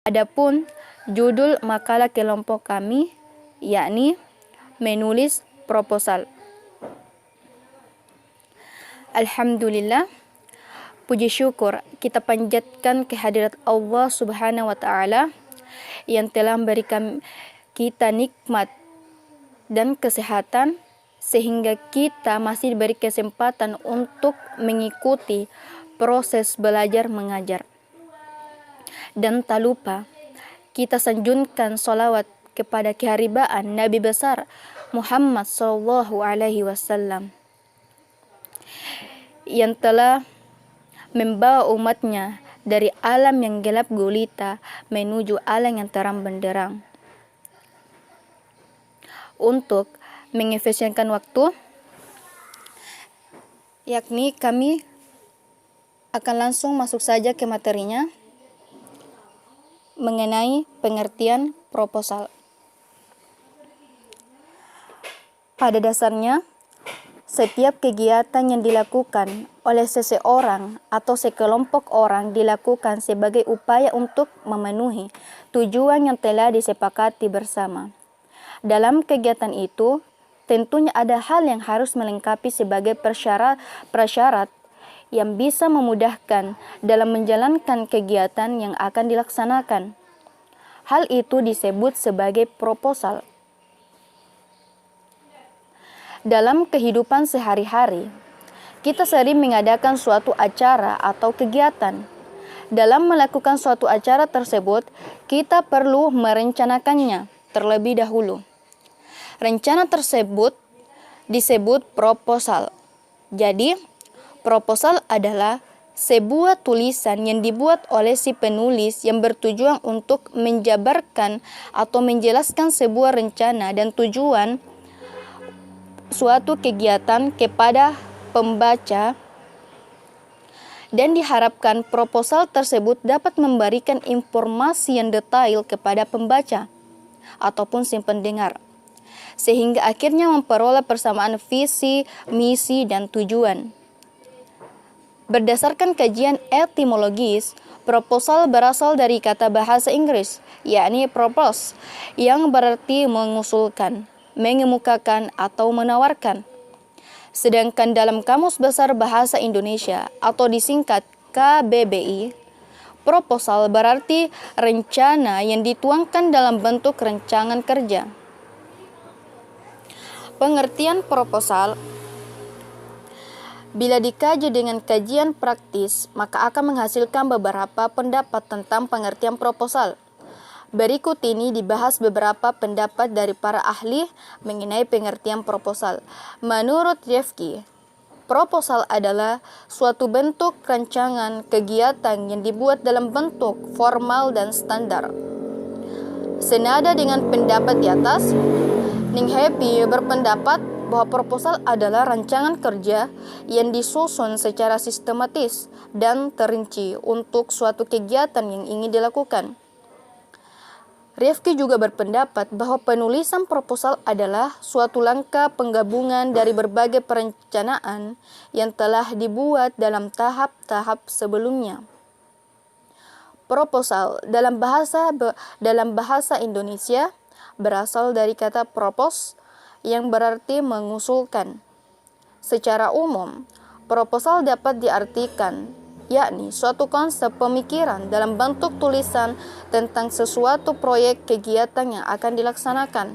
Adapun judul makalah kelompok kami yakni menulis proposal. Alhamdulillah, puji syukur kita panjatkan kehadirat Allah Subhanahu wa taala yang telah memberikan kita nikmat dan kesehatan sehingga kita masih diberi kesempatan untuk mengikuti proses belajar mengajar. Dan tak lupa kita sanjunkan salawat kepada keharibaan Nabi besar Muhammad sallallahu alaihi wasallam yang telah membawa umatnya dari alam yang gelap gulita menuju alam yang terang benderang. Untuk mengefisienkan waktu, yakni kami akan langsung masuk saja ke materinya mengenai pengertian proposal. Pada dasarnya, setiap kegiatan yang dilakukan oleh seseorang atau sekelompok orang dilakukan sebagai upaya untuk memenuhi tujuan yang telah disepakati bersama. Dalam kegiatan itu, tentunya ada hal yang harus melengkapi sebagai prasyarat yang bisa memudahkan dalam menjalankan kegiatan yang akan dilaksanakan. Hal itu disebut sebagai proposal. Dalam kehidupan sehari-hari, kita sering mengadakan suatu acara atau kegiatan. Dalam melakukan suatu acara tersebut, kita perlu merencanakannya terlebih dahulu. Rencana tersebut disebut proposal. Jadi, proposal adalah sebuah tulisan yang dibuat oleh si penulis yang bertujuan untuk menjabarkan atau menjelaskan sebuah rencana dan tujuan suatu kegiatan kepada pembaca, dan diharapkan proposal tersebut dapat memberikan informasi yang detail kepada pembaca ataupun si pendengar, sehingga akhirnya memperoleh persamaan visi, misi, dan tujuan. Berdasarkan kajian etimologis, proposal berasal dari kata bahasa Inggris, yakni propose, yang berarti mengusulkan, mengemukakan, atau menawarkan. Sedangkan dalam Kamus Besar Bahasa Indonesia atau disingkat KBBI, proposal berarti rencana yang dituangkan dalam bentuk rancangan kerja. Pengertian proposal bila dikaji dengan kajian praktis, maka akan menghasilkan beberapa pendapat tentang pengertian proposal. Berikut ini dibahas beberapa pendapat dari para ahli mengenai pengertian proposal. Menurut Riefke, proposal adalah suatu bentuk rancangan kegiatan yang dibuat dalam bentuk formal dan standar. Senada dengan pendapat di atas, Ninghepi berpendapat bahwa proposal adalah rancangan kerja yang disusun secara sistematis dan terinci untuk suatu kegiatan yang ingin dilakukan. Riefke juga berpendapat bahwa penulisan proposal adalah suatu langkah penggabungan dari berbagai perencanaan yang telah dibuat dalam tahap-tahap sebelumnya. Proposal dalam bahasa Indonesia berasal dari kata propose yang berarti mengusulkan. Secara umum, proposal dapat diartikan yakni suatu konsep pemikiran dalam bentuk tulisan tentang sesuatu proyek kegiatan yang akan dilaksanakan.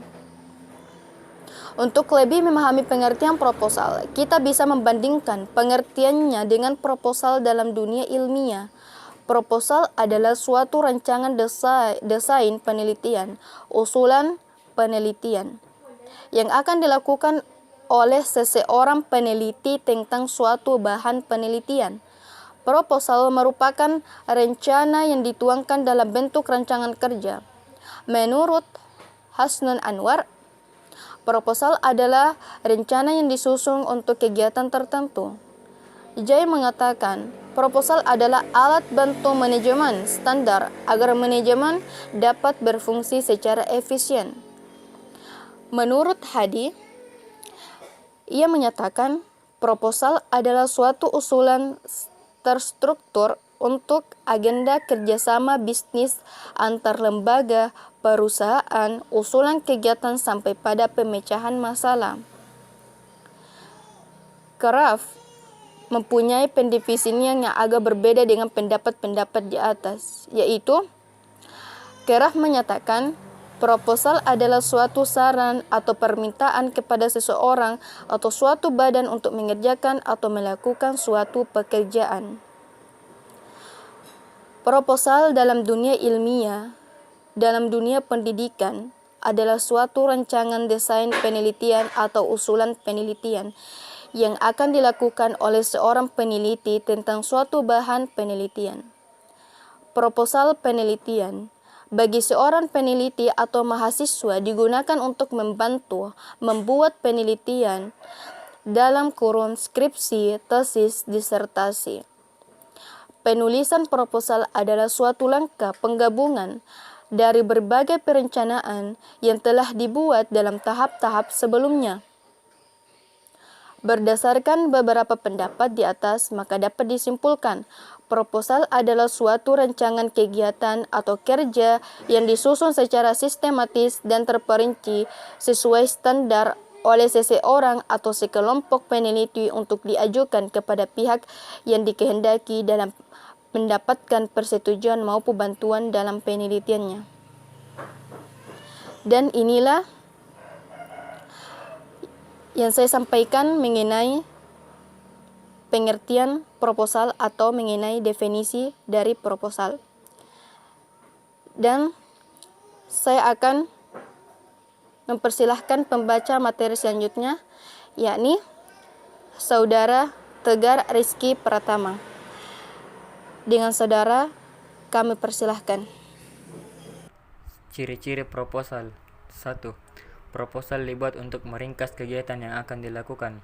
Untuk lebih memahami pengertian proposal, kita bisa membandingkan pengertiannya dengan proposal dalam dunia ilmiah. Proposal adalah suatu rancangan desain penelitian, usulan penelitian, yang akan dilakukan oleh seseorang peneliti tentang suatu bahan penelitian. Proposal merupakan rencana yang dituangkan dalam bentuk rancangan kerja. Menurut Hasnun Anwar, proposal adalah rencana yang disusun untuk kegiatan tertentu. Jay mengatakan, proposal adalah alat bantu manajemen standar agar manajemen dapat berfungsi secara efisien. Menurut Hadi, ia menyatakan proposal adalah suatu usulan terstruktur untuk agenda kerjasama bisnis antar lembaga, perusahaan, usulan kegiatan sampai pada pemecahan masalah. Kraft mempunyai pendefinisian yang agak berbeda dengan pendapat-pendapat di atas, yaitu Kraft menyatakan proposal adalah suatu saran atau permintaan kepada seseorang atau suatu badan untuk mengerjakan atau melakukan suatu pekerjaan. Proposal dalam dunia ilmiah, dalam dunia pendidikan, adalah suatu rancangan desain penelitian atau usulan penelitian yang akan dilakukan oleh seorang peneliti tentang suatu bahan penelitian. Proposal penelitian bagi seorang peneliti atau mahasiswa digunakan untuk membantu membuat penelitian dalam kurun skripsi, tesis, disertasi. Penulisan proposal adalah suatu langkah penggabungan dari berbagai perencanaan yang telah dibuat dalam tahap-tahap sebelumnya. Berdasarkan beberapa pendapat di atas, maka dapat disimpulkan proposal adalah suatu rancangan kegiatan atau kerja yang disusun secara sistematis dan terperinci sesuai standar oleh seseorang atau sekelompok peneliti untuk diajukan kepada pihak yang dikehendaki dalam mendapatkan persetujuan maupun bantuan dalam penelitiannya. Dan inilah yang saya sampaikan mengenai pengertian proposal atau mengenai definisi dari proposal. Dan saya akan mempersilahkan pembaca materi selanjutnya, yakni Saudara Tegar Rizky Pratama. Dengan saudara, kami persilahkan. Ciri-ciri proposal. 1. Proposal dibuat untuk meringkas kegiatan yang akan dilakukan.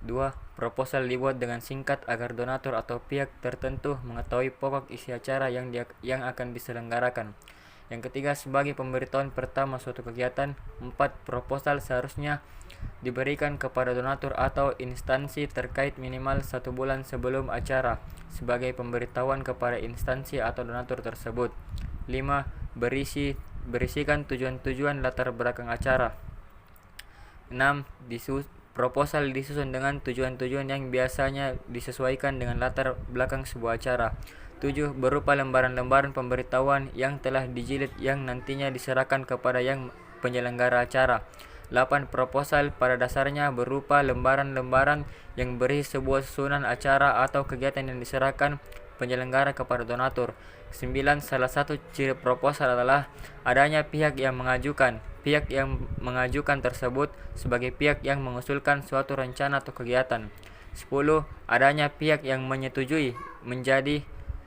2. Proposal dibuat dengan singkat agar donatur atau pihak tertentu mengetahui pokok isi acara yang akan diselenggarakan. Yang ketiga, sebagai pemberitahuan pertama suatu kegiatan. 4. Proposal seharusnya diberikan kepada donatur atau instansi terkait minimal 1 bulan sebelum acara sebagai pemberitahuan kepada instansi atau donatur tersebut. 5. Berisikan tujuan-tujuan latar belakang acara. 6. Proposal disusun dengan tujuan-tujuan yang biasanya disesuaikan dengan latar belakang sebuah acara. 7. Berupa lembaran-lembaran pemberitahuan yang telah dijilid yang nantinya diserahkan kepada yang penyelenggara acara. 8. Proposal pada dasarnya berupa lembaran-lembaran yang berisi sebuah susunan acara atau kegiatan yang diserahkan penyelenggara kepada donatur. 9. Salah satu ciri proposal adalah adanya pihak yang mengajukan. Pihak yang mengajukan tersebut sebagai pihak yang mengusulkan suatu rencana atau kegiatan. 10. Adanya pihak yang menyetujui menjadi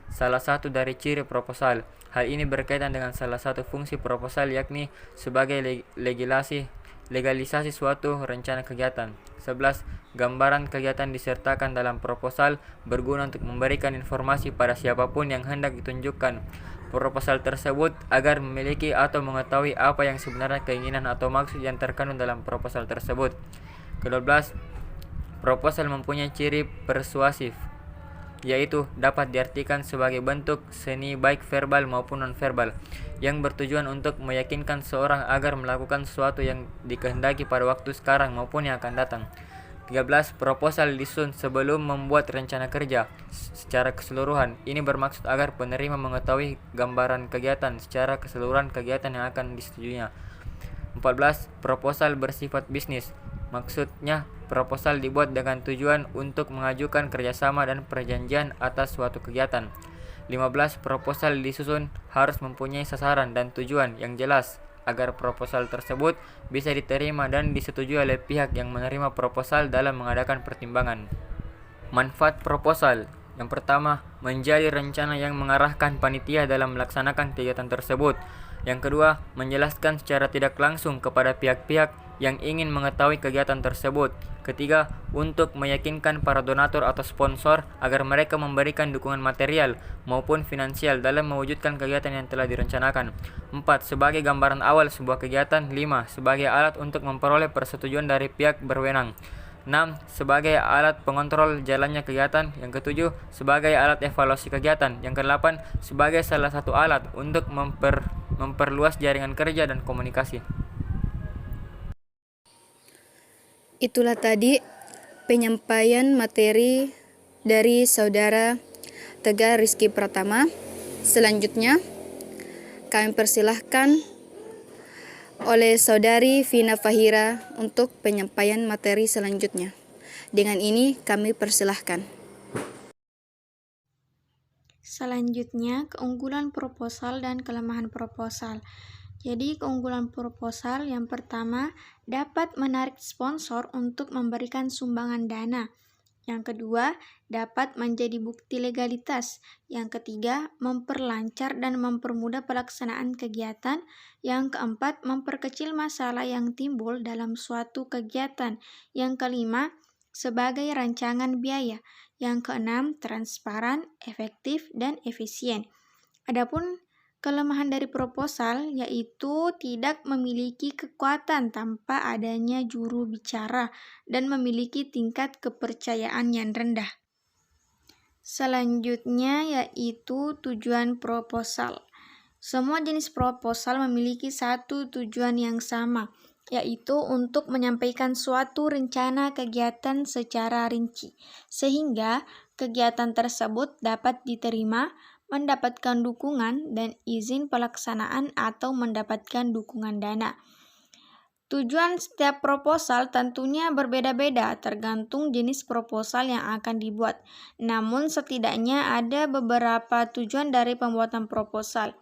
salah satu dari ciri proposal. Hal ini berkaitan dengan salah satu fungsi proposal, yakni sebagai legalisasi suatu rencana kegiatan. 11. Gambaran kegiatan disertakan dalam proposal berguna untuk memberikan informasi pada siapapun yang hendak ditunjukkan proposal tersebut agar memiliki atau mengetahui apa yang sebenarnya keinginan atau maksud yang terkandung dalam proposal tersebut. Ke-12. Proposal mempunyai ciri persuasif, yaitu dapat diartikan sebagai bentuk seni baik verbal maupun non-verbal yang bertujuan untuk meyakinkan seorang agar melakukan sesuatu yang dikehendaki pada waktu sekarang maupun yang akan datang. 13. Proposal disusun sebelum membuat rencana kerja secara keseluruhan. Ini bermaksud agar penerima mengetahui gambaran kegiatan secara keseluruhan kegiatan yang akan disetujuinya. 14. Proposal bersifat bisnis. Maksudnya, proposal dibuat dengan tujuan untuk mengajukan kerjasama dan perjanjian atas suatu kegiatan. 15. Proposal disusun harus mempunyai sasaran dan tujuan yang jelas agar proposal tersebut bisa diterima dan disetujui oleh pihak yang menerima proposal dalam mengadakan pertimbangan. Manfaat proposal. Yang pertama, menjadi rencana yang mengarahkan panitia dalam melaksanakan kegiatan tersebut. Yang kedua, menjelaskan secara tidak langsung kepada pihak-pihak yang ingin mengetahui kegiatan tersebut. Ketiga, untuk meyakinkan para donatur atau sponsor agar mereka memberikan dukungan material maupun finansial dalam mewujudkan kegiatan yang telah direncanakan. 4. Sebagai gambaran awal sebuah kegiatan. 5. Sebagai alat untuk memperoleh persetujuan dari pihak berwenang. 6. Sebagai alat pengontrol jalannya kegiatan. Yang ketujuh, sebagai alat evaluasi kegiatan. Yang kedelapan, sebagai salah satu alat untuk memperluas jaringan kerja dan komunikasi. Itulah tadi penyampaian materi dari Saudara Tegar Rizky Pratama. Selanjutnya, kami persilahkan oleh Saudari Vina Fahira untuk penyampaian materi selanjutnya. Dengan ini kami persilahkan. Selanjutnya, keunggulan proposal dan kelemahan proposal. Jadi, keunggulan proposal yang pertama dapat menarik sponsor untuk memberikan sumbangan dana. Yang kedua, dapat menjadi bukti legalitas. Yang ketiga, memperlancar dan mempermudah pelaksanaan kegiatan. Yang keempat, memperkecil masalah yang timbul dalam suatu kegiatan. Yang kelima, sebagai rancangan biaya. Yang keenam, transparan, efektif, dan efisien. Adapun kelemahan dari proposal yaitu tidak memiliki kekuatan tanpa adanya juru bicara dan memiliki tingkat kepercayaan yang rendah. Selanjutnya yaitu tujuan proposal. Semua jenis proposal memiliki satu tujuan yang sama, yaitu untuk menyampaikan suatu rencana kegiatan secara rinci, sehingga kegiatan tersebut dapat diterima, mendapatkan dukungan dan izin pelaksanaan atau mendapatkan dukungan dana. Tujuan setiap proposal tentunya berbeda-beda tergantung jenis proposal yang akan dibuat. Namun setidaknya ada beberapa tujuan dari pembuatan proposal,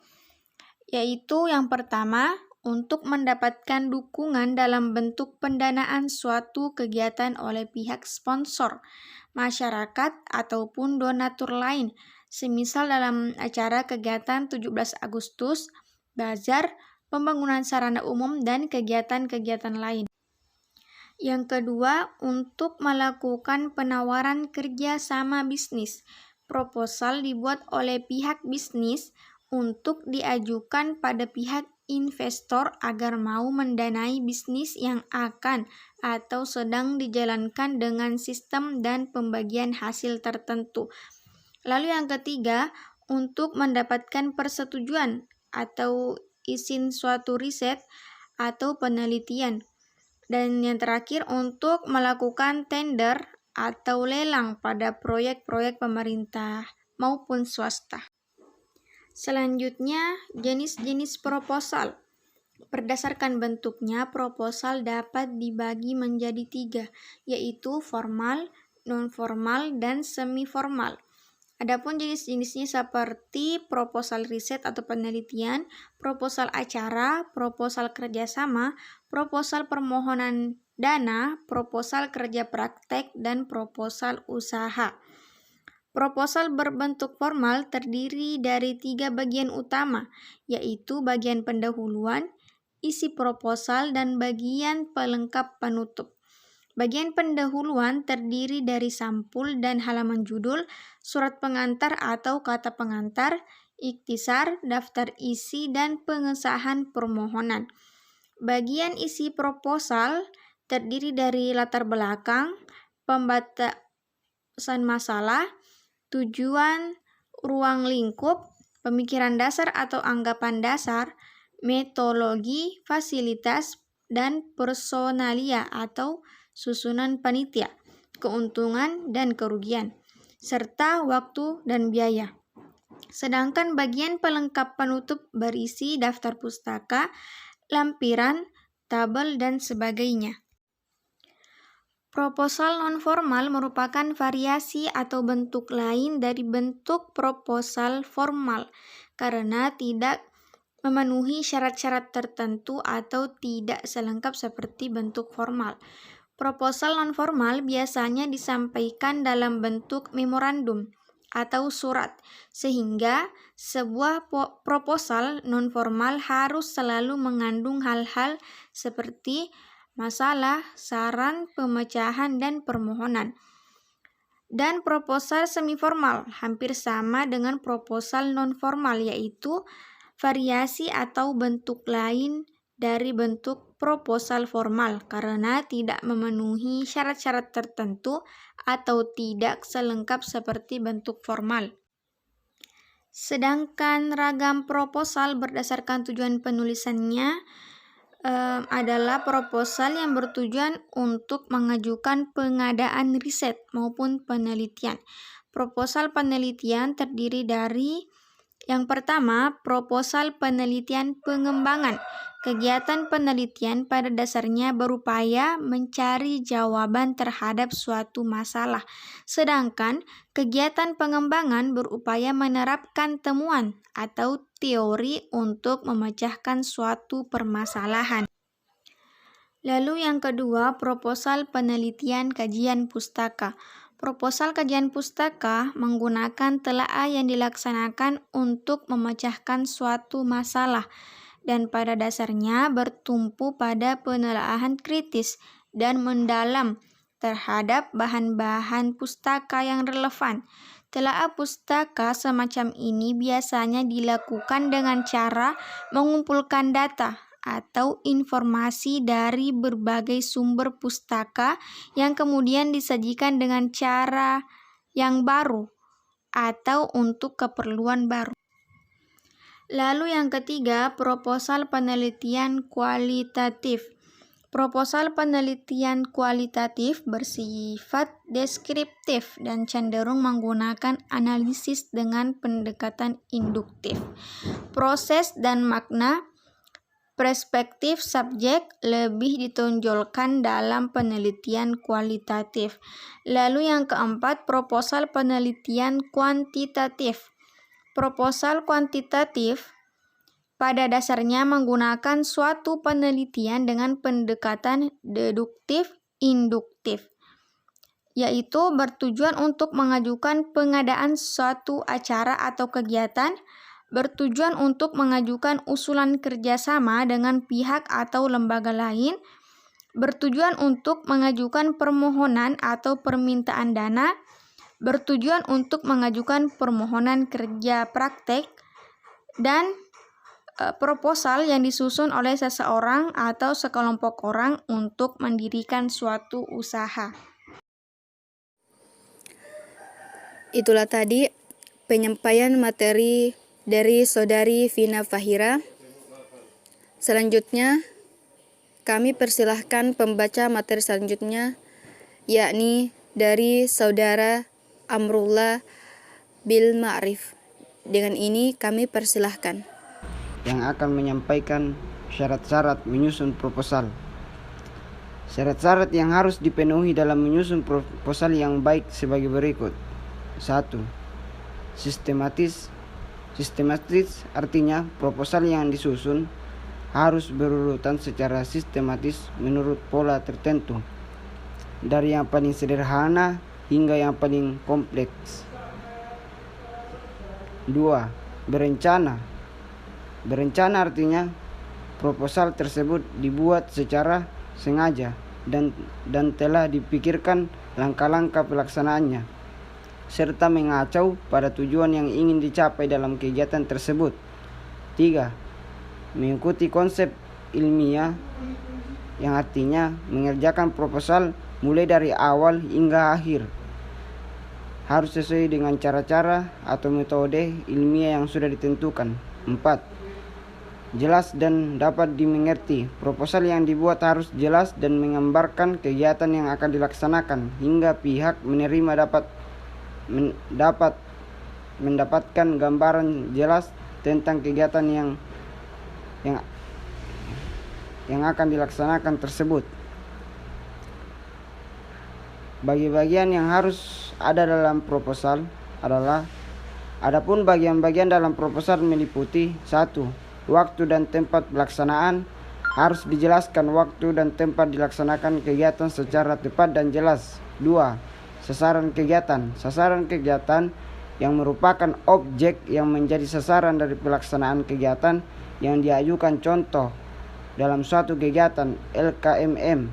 yaitu yang pertama, untuk mendapatkan dukungan dalam bentuk pendanaan suatu kegiatan oleh pihak sponsor, masyarakat, ataupun donatur lain, semisal dalam acara kegiatan 17 Agustus, bazar, pembangunan sarana umum, dan kegiatan-kegiatan lain. Yang kedua, untuk melakukan penawaran kerja sama bisnis. Proposal dibuat oleh pihak bisnis untuk diajukan pada pihak investor agar mau mendanai bisnis yang akan atau sedang dijalankan dengan sistem dan pembagian hasil tertentu. Lalu yang ketiga, untuk mendapatkan persetujuan atau izin suatu riset atau penelitian. Dan yang terakhir, untuk melakukan tender atau lelang pada proyek-proyek pemerintah maupun swasta. Selanjutnya, jenis-jenis proposal. Berdasarkan bentuknya, proposal dapat dibagi menjadi 3, yaitu formal, non-formal, dan semi-formal. Adapun jenis-jenisnya seperti proposal riset atau penelitian, proposal acara, proposal kerjasama, proposal permohonan dana, proposal kerja praktek, dan proposal usaha. Proposal berbentuk formal terdiri dari 3 bagian utama, yaitu bagian pendahuluan, isi proposal, dan bagian pelengkap penutup. Bagian pendahuluan terdiri dari sampul dan halaman judul, surat pengantar atau kata pengantar, ikhtisar, daftar isi, dan pengesahan permohonan. Bagian isi proposal terdiri dari latar belakang, pembatasan masalah, tujuan, ruang lingkup, pemikiran dasar atau anggapan dasar, metodologi, fasilitas, dan personalia atau susunan panitia, keuntungan dan kerugian, serta waktu dan biaya. Sedangkan bagian pelengkap penutup berisi daftar pustaka, lampiran, tabel, dan sebagainya. Proposal non-formal merupakan variasi atau bentuk lain dari bentuk proposal formal karena tidak memenuhi syarat-syarat tertentu atau tidak selengkap seperti bentuk formal. Proposal non-formal biasanya disampaikan dalam bentuk memorandum atau surat, sehingga sebuah proposal non-formal harus selalu mengandung hal-hal seperti masalah, saran, pemecahan, dan permohonan. Dan proposal semi-formal hampir sama dengan proposal non-formal, yaitu variasi atau bentuk lain dari bentuk proposal formal karena tidak memenuhi syarat-syarat tertentu atau tidak selengkap seperti bentuk formal. Sedangkan ragam proposal berdasarkan tujuan penulisannya adalah proposal yang bertujuan untuk mengajukan pengadaan riset maupun penelitian. Proposal penelitian terdiri dari yang pertama, proposal penelitian pengembangan. Kegiatan penelitian pada dasarnya berupaya mencari jawaban terhadap suatu masalah, sedangkan kegiatan pengembangan berupaya menerapkan temuan atau teori untuk memecahkan suatu permasalahan. Lalu yang kedua, proposal penelitian kajian pustaka. Proposal kajian pustaka menggunakan telaah yang dilaksanakan untuk memecahkan suatu masalah dan pada dasarnya bertumpu pada penelaahan kritis dan mendalam terhadap bahan-bahan pustaka yang relevan. Telaah pustaka semacam ini biasanya dilakukan dengan cara mengumpulkan data atau informasi dari berbagai sumber pustaka yang kemudian disajikan dengan cara yang baru atau untuk keperluan baru. Lalu yang ketiga, proposal penelitian kualitatif. Proposal penelitian kualitatif bersifat deskriptif dan cenderung menggunakan analisis dengan pendekatan induktif. Proses dan makna perspektif subjek lebih ditonjolkan dalam penelitian kualitatif. Lalu yang keempat, proposal penelitian kuantitatif. Proposal kuantitatif pada dasarnya menggunakan suatu penelitian dengan pendekatan deduktif-induktif, yaitu bertujuan untuk mengajukan pengadaan suatu acara atau kegiatan, bertujuan untuk mengajukan usulan kerjasama dengan pihak atau lembaga lain, bertujuan untuk mengajukan permohonan atau permintaan dana, bertujuan untuk mengajukan permohonan kerja praktek, dan proposal yang disusun oleh seseorang atau sekelompok orang untuk mendirikan suatu usaha. Itulah tadi penyampaian materi dari Saudari Vina Fahira. Selanjutnya, kami persilahkan pembaca materi selanjutnya, yakni dari Saudara Amrullah Bil Ma'rif. Dengan ini kami persilahkan. Yang akan menyampaikan syarat-syarat menyusun proposal. Syarat-syarat yang harus dipenuhi dalam menyusun proposal yang baik sebagai berikut. 1. Sistematis artinya proposal yang disusun harus berurutan secara sistematis menurut pola tertentu, dari yang paling sederhana hingga yang paling kompleks. 2. Berencana artinya proposal tersebut dibuat secara sengaja dan telah dipikirkan langkah-langkah pelaksanaannya, serta mengacu pada tujuan yang ingin dicapai dalam kegiatan tersebut. 3. Mengikuti konsep ilmiah, yang artinya mengerjakan proposal mulai dari awal hingga akhir. Harus sesuai dengan cara-cara atau metode ilmiah yang sudah ditentukan. 4. Jelas dan dapat dimengerti. Proposal yang dibuat harus jelas dan menggambarkan kegiatan yang akan dilaksanakan hingga pihak menerima dapat mendapatkan gambaran jelas tentang kegiatan yang akan dilaksanakan tersebut. Bagi-bagian yang harus ada dalam proposal adalah, adapun bagian-bagian dalam proposal meliputi: 1. Waktu dan tempat pelaksanaan. Harus dijelaskan waktu dan tempat dilaksanakan kegiatan secara tepat dan jelas. 2. Sasaran kegiatan yang merupakan objek yang menjadi sasaran dari pelaksanaan kegiatan yang diajukan, contoh dalam suatu kegiatan LKMM.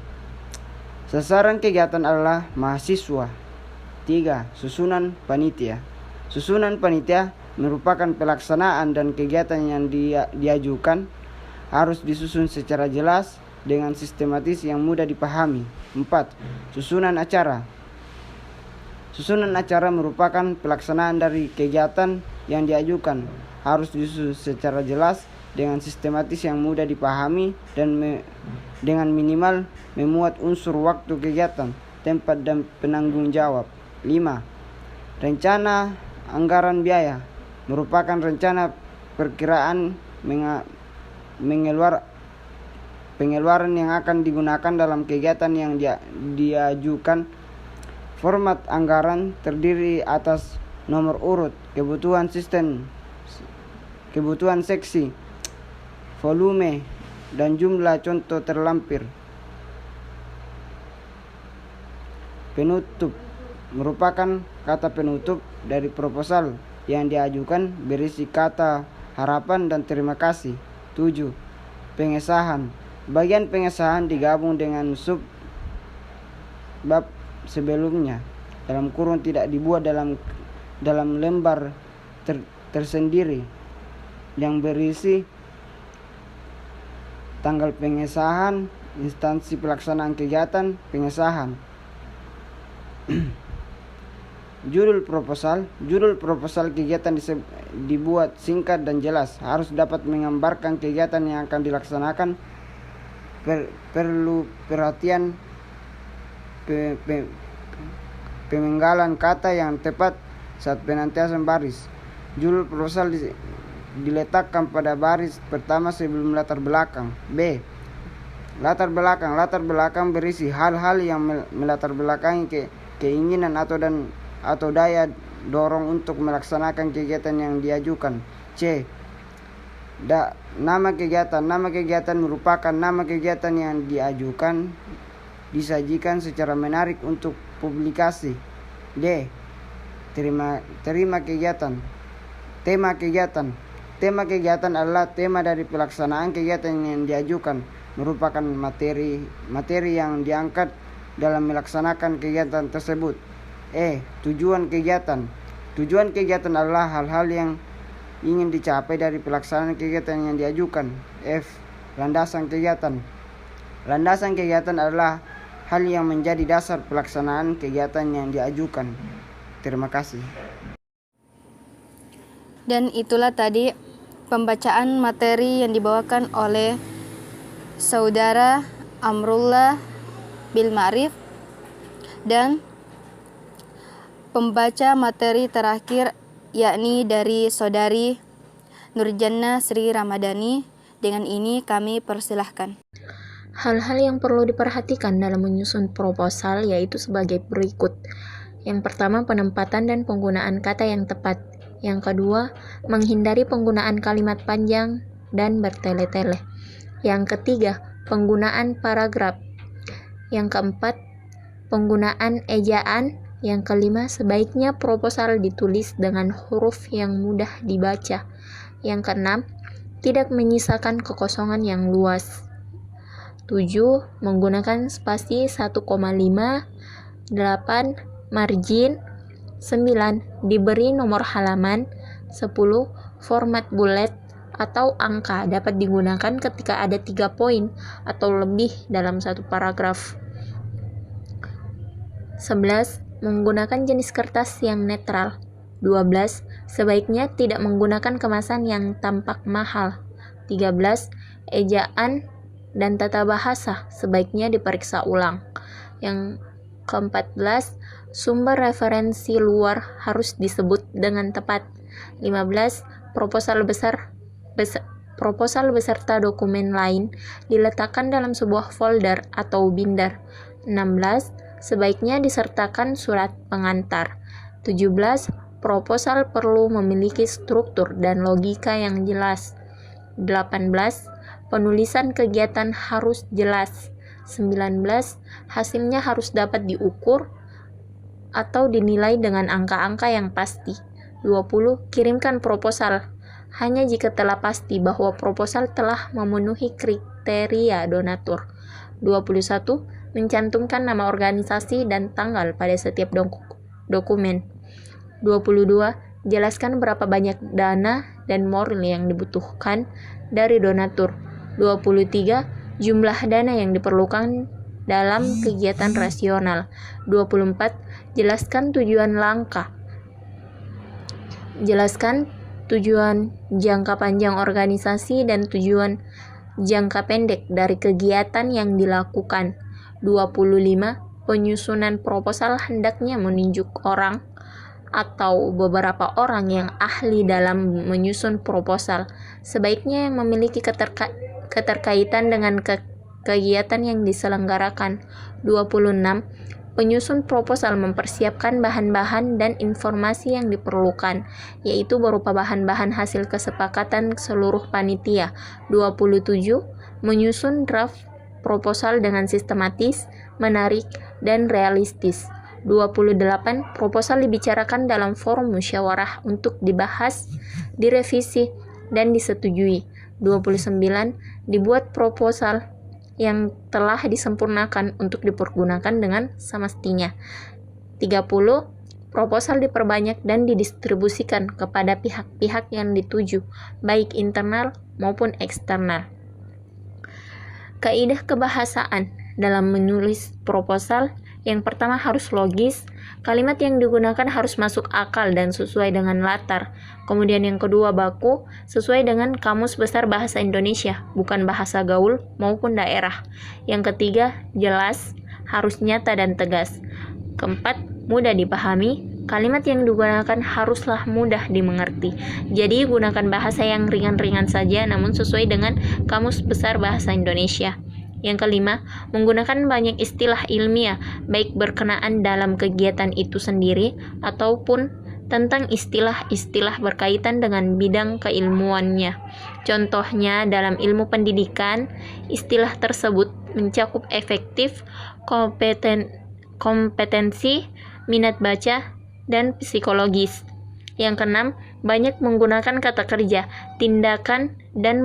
Sasaran kegiatan adalah mahasiswa. 3. Susunan panitia merupakan pelaksanaan dan kegiatan yang diajukan harus disusun secara jelas dengan sistematis yang mudah dipahami. 4. Susunan acara. Susunan acara merupakan pelaksanaan dari kegiatan yang diajukan. Harus disusun secara jelas dengan sistematis yang mudah dipahami dan dengan minimal memuat unsur waktu kegiatan, tempat dan penanggung jawab. 5. Rencana anggaran biaya merupakan rencana perkiraan pengeluaran yang akan digunakan dalam kegiatan yang diajukan. Format anggaran terdiri atas nomor urut, kebutuhan seksi, volume, dan jumlah contoh terlampir. Penutup merupakan kata penutup dari proposal yang diajukan berisi kata harapan dan terima kasih. 7. Pengesahan. Bagian pengesahan digabung dengan sub bab sebelumnya, dalam kurung tidak dibuat dalam lembar tersendiri yang berisi tanggal pengesahan, instansi pelaksanaan kegiatan pengesahan. Judul proposal kegiatan dibuat singkat dan jelas, harus dapat menggambarkan kegiatan yang akan dilaksanakan. Perlu perhatian pemenggalan kata yang tepat saat penantiasan baris. Judul proposal diletakkan pada baris pertama sebelum latar belakang. B. Latar belakang berisi hal-hal yang melatar belakangi keinginan atau daya dorong untuk melaksanakan kegiatan yang diajukan. C. Nama kegiatan merupakan nama kegiatan yang diajukan, disajikan secara menarik untuk publikasi. D. Tema kegiatan adalah tema dari pelaksanaan kegiatan yang diajukan, merupakan materi yang diangkat dalam melaksanakan kegiatan tersebut. E. Tujuan kegiatan adalah hal-hal yang ingin dicapai dari pelaksanaan kegiatan yang diajukan. F. Landasan kegiatan adalah hal yang menjadi dasar pelaksanaan kegiatan yang diajukan. Terima kasih. Dan itulah tadi pembacaan materi yang dibawakan oleh Saudara Amrullah Bilma'rif, dan pembaca materi terakhir yakni dari Saudari Nurjannah Sri Ramadhani. Dengan ini kami persilahkan. Hal-hal yang perlu diperhatikan dalam menyusun proposal yaitu sebagai berikut. Yang pertama, penempatan dan penggunaan kata yang tepat. Yang kedua, menghindari penggunaan kalimat panjang dan bertele-tele. Yang ketiga, penggunaan paragraf. Yang keempat, penggunaan ejaan. Yang kelima, sebaiknya proposal ditulis dengan huruf yang mudah dibaca. Yang keenam, tidak menyisakan kekosongan yang luas. 7. Menggunakan spasi 1,5. 8. Margin. 9. Diberi nomor halaman. 10. Format bullet atau angka dapat digunakan ketika ada 3 poin atau lebih dalam satu paragraf. 11. Menggunakan jenis kertas yang netral. 12. Sebaiknya tidak menggunakan kemasan yang tampak mahal. 13. Ejaan dan tata bahasa sebaiknya diperiksa ulang. Yang ke-14, sumber referensi luar harus disebut dengan tepat. 15. Proposal beserta dokumen lain diletakkan dalam sebuah folder atau binder. 16. Sebaiknya disertakan surat pengantar. 17. Proposal perlu memiliki struktur dan logika yang jelas. 18. Penulisan kegiatan harus jelas. 19. Hasilnya harus dapat diukur atau dinilai dengan angka-angka yang pasti. 20. Kirimkan proposal hanya jika telah pasti bahwa proposal telah memenuhi kriteria donatur. 21. Mencantumkan nama organisasi dan tanggal pada setiap dokumen. 22. Jelaskan berapa banyak dana dan moral yang dibutuhkan dari donatur. 23. Jumlah dana yang diperlukan dalam kegiatan rasional. 24. Jelaskan tujuan langkah. Jelaskan tujuan jangka panjang organisasi dan tujuan jangka pendek dari kegiatan yang dilakukan. 25. Penyusunan proposal hendaknya menunjuk orang atau beberapa orang yang ahli dalam menyusun proposal. Sebaiknya memiliki keterkaitan dengan kegiatan yang diselenggarakan. 26. Penyusun proposal mempersiapkan bahan-bahan dan informasi yang diperlukan, yaitu berupa bahan-bahan hasil kesepakatan seluruh panitia. 27. Menyusun draft proposal dengan sistematis, menarik, dan realistis. 28. Proposal dibicarakan dalam forum musyawarah untuk dibahas, direvisi, dan disetujui. 29. Dibuat proposal yang telah disempurnakan untuk dipergunakan dengan semestinya. 30. Proposal diperbanyak dan didistribusikan kepada pihak-pihak yang dituju, baik internal maupun eksternal. Kaidah kebahasaan dalam menulis proposal. Yang pertama, harus logis. Kalimat yang digunakan harus masuk akal dan sesuai dengan latar. Kemudian yang kedua, baku, sesuai dengan Kamus Besar Bahasa Indonesia, bukan bahasa gaul maupun daerah. Yang ketiga, jelas, harus nyata dan tegas. Keempat, mudah dipahami. Kalimat yang digunakan haruslah mudah dimengerti. Jadi gunakan bahasa yang ringan-ringan saja namun sesuai dengan Kamus Besar Bahasa Indonesia. Yang kelima, menggunakan banyak istilah ilmiah, baik berkenaan dalam kegiatan itu sendiri ataupun tentang istilah-istilah berkaitan dengan bidang keilmuannya. Contohnya, dalam ilmu pendidikan, istilah tersebut mencakup efektif, kompetensi, minat baca, dan psikologis. Yang keenam, banyak menggunakan kata kerja, tindakan, dan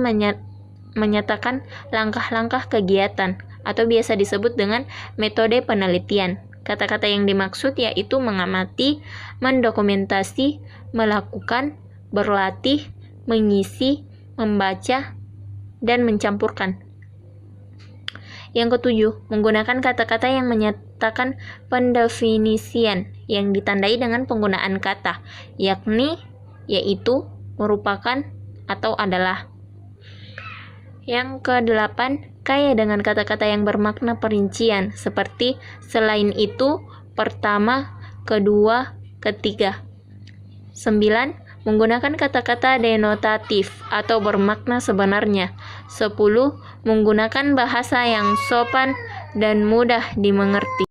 menyatakan langkah-langkah kegiatan atau biasa disebut dengan metode penelitian. Kata-kata yang dimaksud yaitu mengamati, mendokumentasi, melakukan, berlatih, mengisi, membaca, dan mencampurkan. Yang ketujuh, menggunakan kata-kata yang menyatakan pendefinisian yang ditandai dengan penggunaan kata, yakni, yaitu, merupakan, atau adalah. Yang kedelapan, kaya dengan kata-kata yang bermakna perincian, seperti selain itu, pertama, kedua, ketiga. 9. Menggunakan kata-kata denotatif atau bermakna sebenarnya. 10. Menggunakan bahasa yang sopan dan mudah dimengerti.